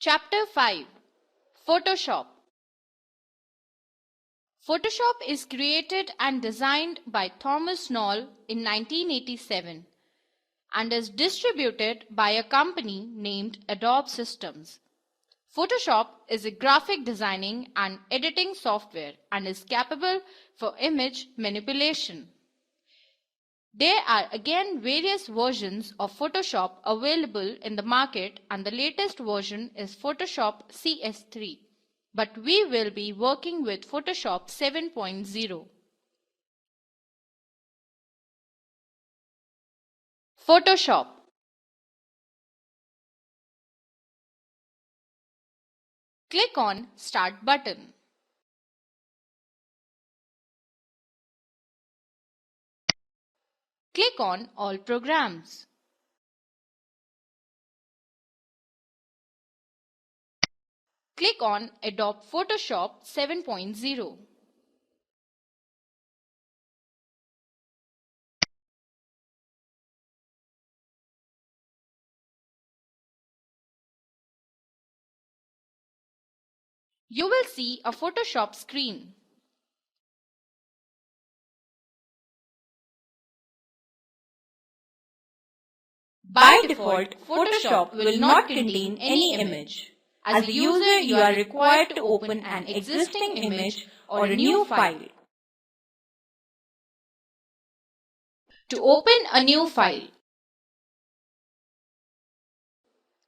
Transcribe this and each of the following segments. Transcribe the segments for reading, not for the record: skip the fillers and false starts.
Chapter 5 Photoshop. Photoshop is created and designed by Thomas Knoll in 1987 and is distributed by a company named Adobe Systems. Photoshop is a graphic designing and editing software and is capable for image manipulation. There are again various versions of Photoshop available in the market, and the latest version is Photoshop CS3, but we will be working with Photoshop 7.0. Photoshop. Click on Start button. Click on All Programs. Click on Adobe Photoshop 7.0. You will see a Photoshop screen. By default, Photoshop will not contain any image. As a user, you are required to open an existing image or a new file. To open a new file,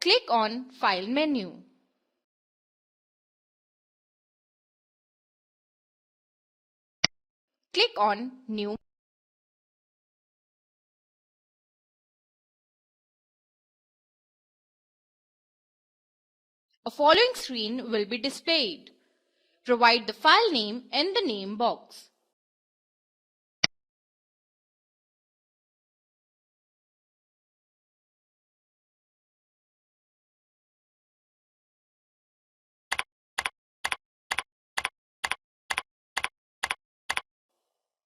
click on File menu. Click on New. A following screen will be displayed. Provide the file name in the name box.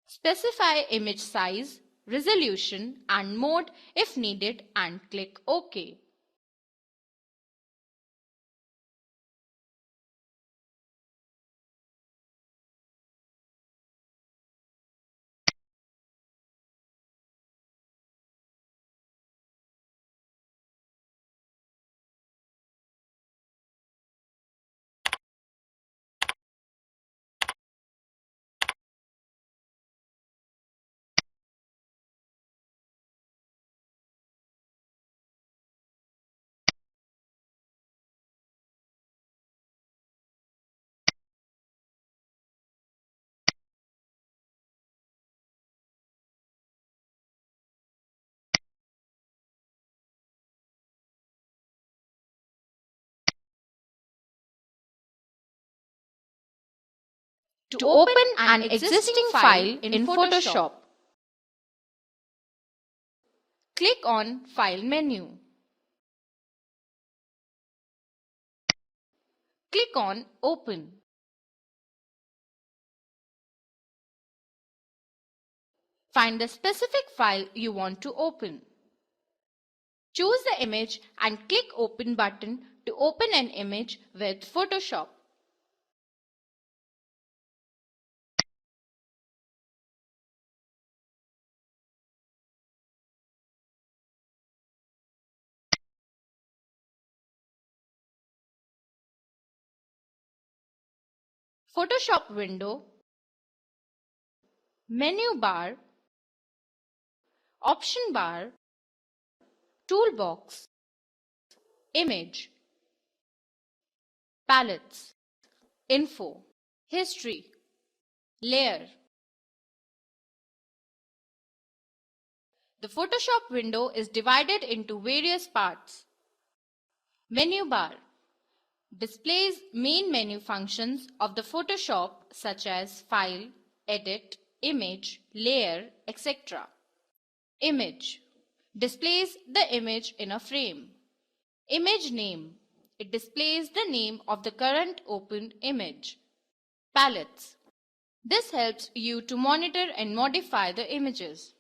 Specify image size, resolution, and mode if needed and click OK. To open an existing file in Photoshop, click on File menu. Click on Open. Find the specific file you want to open. Choose the image and click Open button to open an image with Photoshop. Photoshop window, menu bar, option bar, toolbox, image, palettes, info, history, layer. The Photoshop window is divided into various parts. Menu bar displays main menu functions of the Photoshop such as File, Edit, Image, Layer, etc. Image displays the image in a frame. Image name, it displays the name of the current opened image. Palettes, this helps you to monitor and modify the images.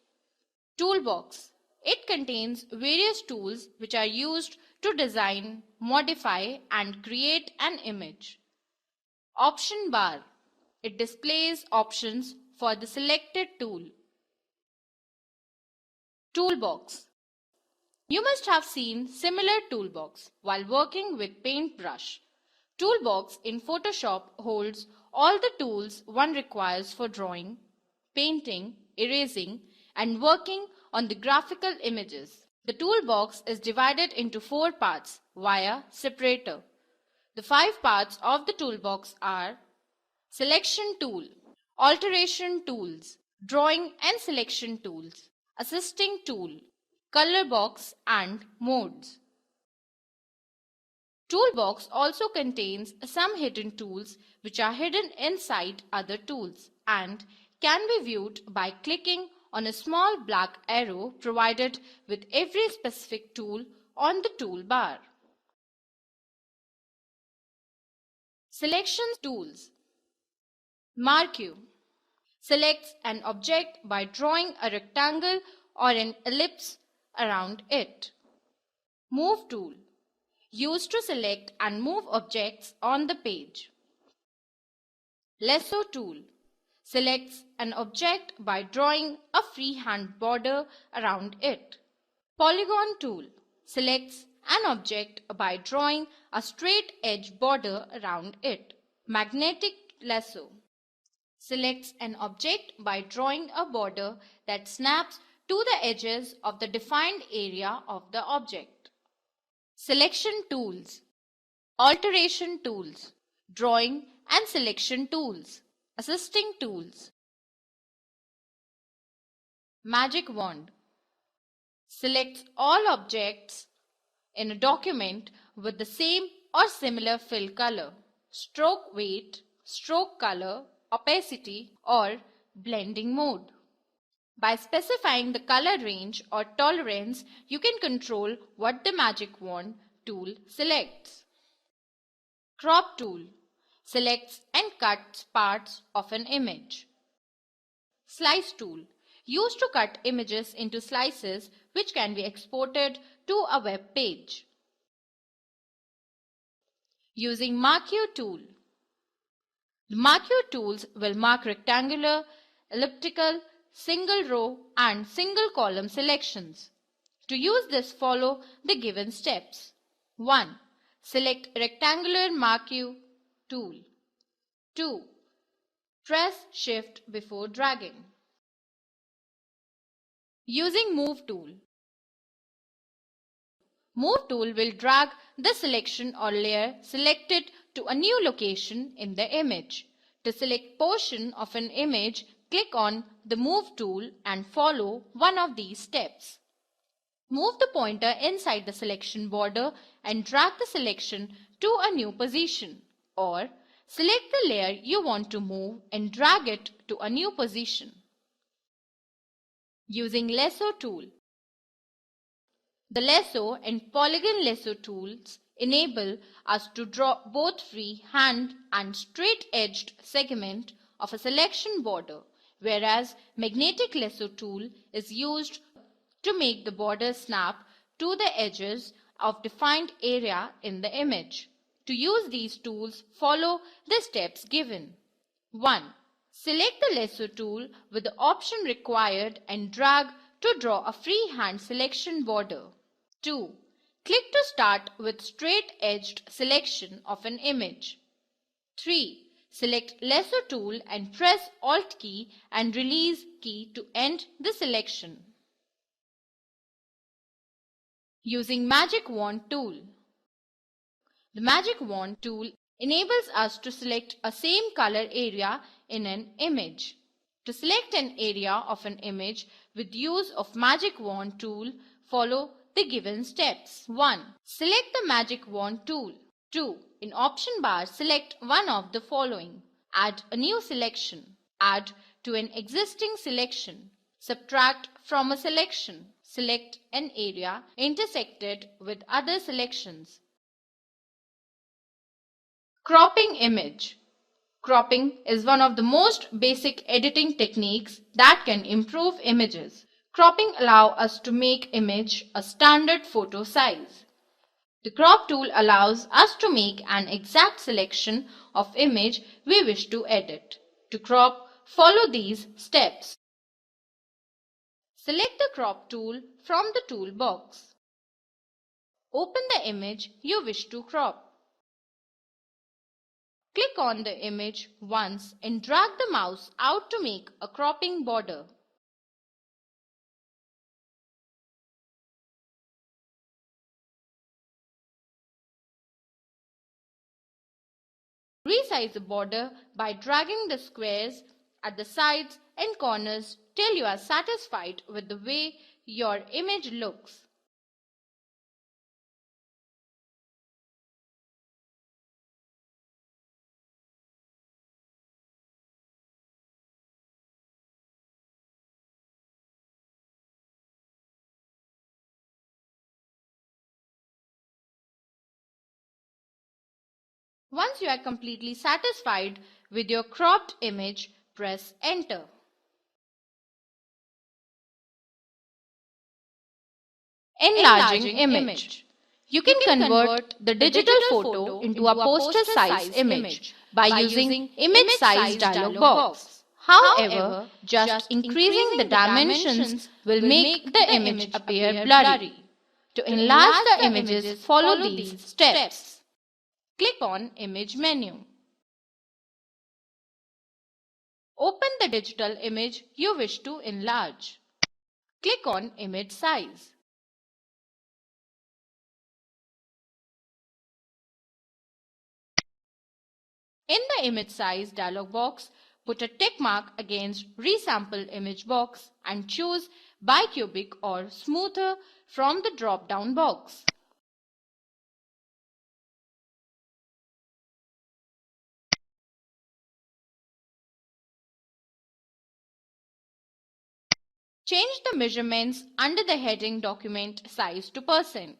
Toolbox, it contains various tools which are used to design, modify, and create an image. Option bar. It displays options for the selected tool. Toolbox. You must have seen similar toolbox while working with paintbrush. Toolbox in Photoshop holds all the tools one requires for drawing, painting, erasing, and working on the graphical images. The toolbox is divided into 4 parts via separator. The 5 parts of the toolbox are Selection tool, Alteration tools, Drawing and selection tools, Assisting tool, Color box, and Modes. Toolbox also contains some hidden tools which are hidden inside other tools and can be viewed by clicking on a small black arrow provided with every specific tool on the toolbar. Selection tools. Marquee selects an object by drawing a rectangle or an ellipse around it. Move tool used to select and move objects on the page. Lasso tool selects an object by drawing a freehand border around it. Polygon tool selects an object by drawing a straight edge border around it. Magnetic lasso selects an object by drawing a border that snaps to the edges of the defined area of the object. Selection tools, Alteration tools, Drawing and selection tools, Assisting tools. Magic wand selects all objects in a document with the same or similar fill color, stroke weight, stroke color, opacity, or blending mode. By specifying the color range or tolerance, you can control what the magic wand tool selects. Crop tool selects and cuts parts of an image. Slice tool used to cut images into slices which can be exported to a web page. Using marquee tool. The marquee tools will mark rectangular, elliptical, single row and single column selections. To use this, follow the given steps. 1. Select rectangular marquee tool. 2. Press Shift before dragging. Using Move tool. Move tool will drag the selection or layer selected to a new location in the image. To select portion of an image, click on the Move tool and follow one of these steps. Move the pointer inside the selection border and drag the selection to a new position, or select the layer you want to move and drag it to a new position. Using Lasso tool. The lasso and polygon lasso tools enable us to draw both free hand and straight-edged segment of a selection border, whereas magnetic lasso tool is used to make the border snap to the edges of defined area in the image. To use these tools, follow the steps given. 1. Select the lasso tool with the option required and drag to draw a freehand selection border. 2. Click to start with straight-edged selection of an image. 3. Select Lasso tool and press Alt key and Release key to end the selection. Using Magic Wand tool. The Magic Wand tool enables us to select a same color area in an image. To select an area of an image with use of Magic Wand tool, follow the given steps. 1. Select the Magic Wand tool. 2. In option bar, select one of the following. Add a new selection. Add to an existing selection. Subtract from a selection. Select an area intersected with other selections. Cropping image. Cropping is one of the most basic editing techniques that can improve images. Cropping allows us to make image a standard photo size. The crop tool allows us to make an exact selection of image we wish to edit. To crop, follow these steps. Select the crop tool from the toolbox. Open the image you wish to crop. Click on the image once and drag the mouse out to make a cropping border. Resize the border by dragging the squares at the sides and corners till you are satisfied with the way your image looks. Once you are completely satisfied with your cropped image, press Enter. Enlarging image. You can convert the digital photo into a poster size image by using Image Size dialog box. However, just increasing the dimensions will make the image appear blurry. To enlarge the images, follow these steps. Click on Image menu. Open the digital image you wish to enlarge. Click on Image Size. In the Image Size dialog box, put a tick mark against Resample Image box and choose Bicubic or Smoother from the drop-down box. Change the measurements under the heading Document Size to %.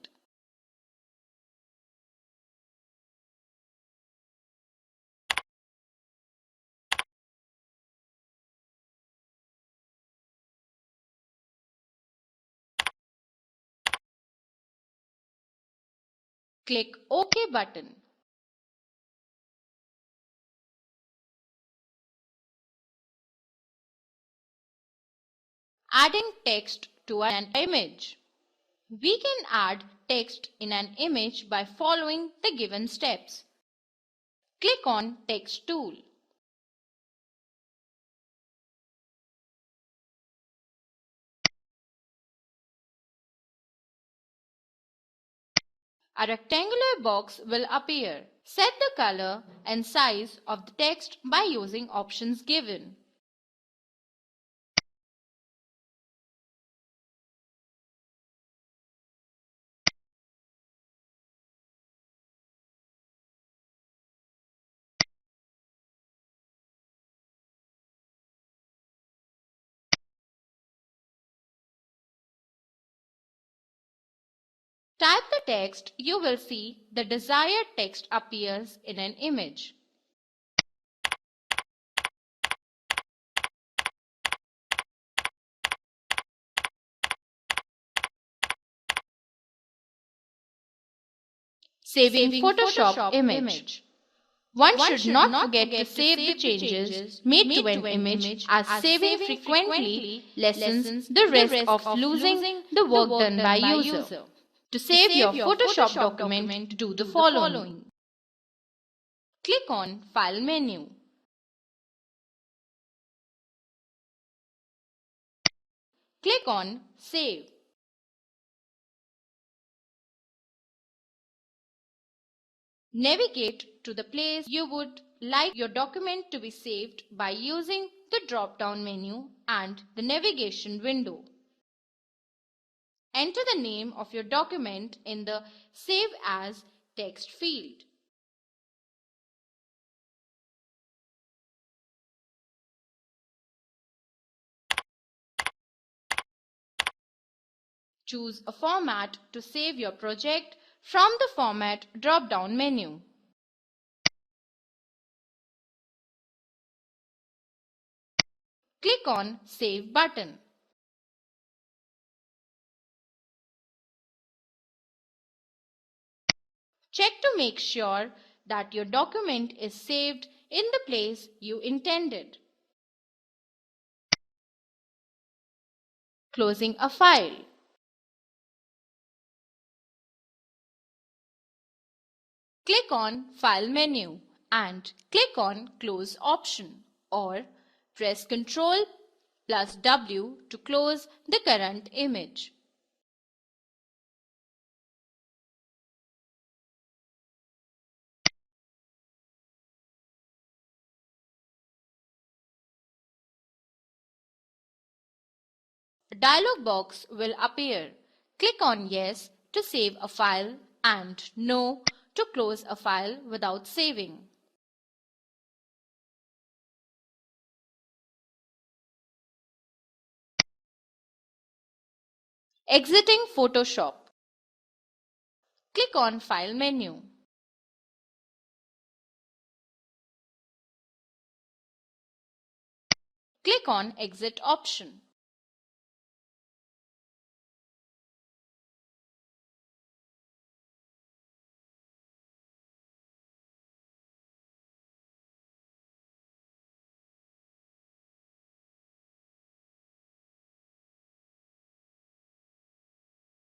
Click OK button. Adding text to an image. We can add text in an image by following the given steps. Click on Text tool. A rectangular box will appear. Set the color and size of the text by using options given. Type the text, you will see the desired text appears in an image. Saving Photoshop image. One should not forget to save the changes made to an image, as saving frequently lessens the risk of losing the work done by user. To save your Photoshop document, do the following. Click on File menu. Click on Save. Navigate to the place you would like your document to be saved by using the drop-down menu and the navigation window. Enter the name of your document in the Save As text field. Choose a format to save your project from the Format drop-down menu. Click on Save button. Check to make sure that your document is saved in the place you intended. Closing a file. Click on File menu and click on Close option, or press Ctrl plus W to close the current image. A dialog box will appear. Click on Yes to save a file and No to close a file without saving. Exiting Photoshop. Click on File menu. Click on Exit option.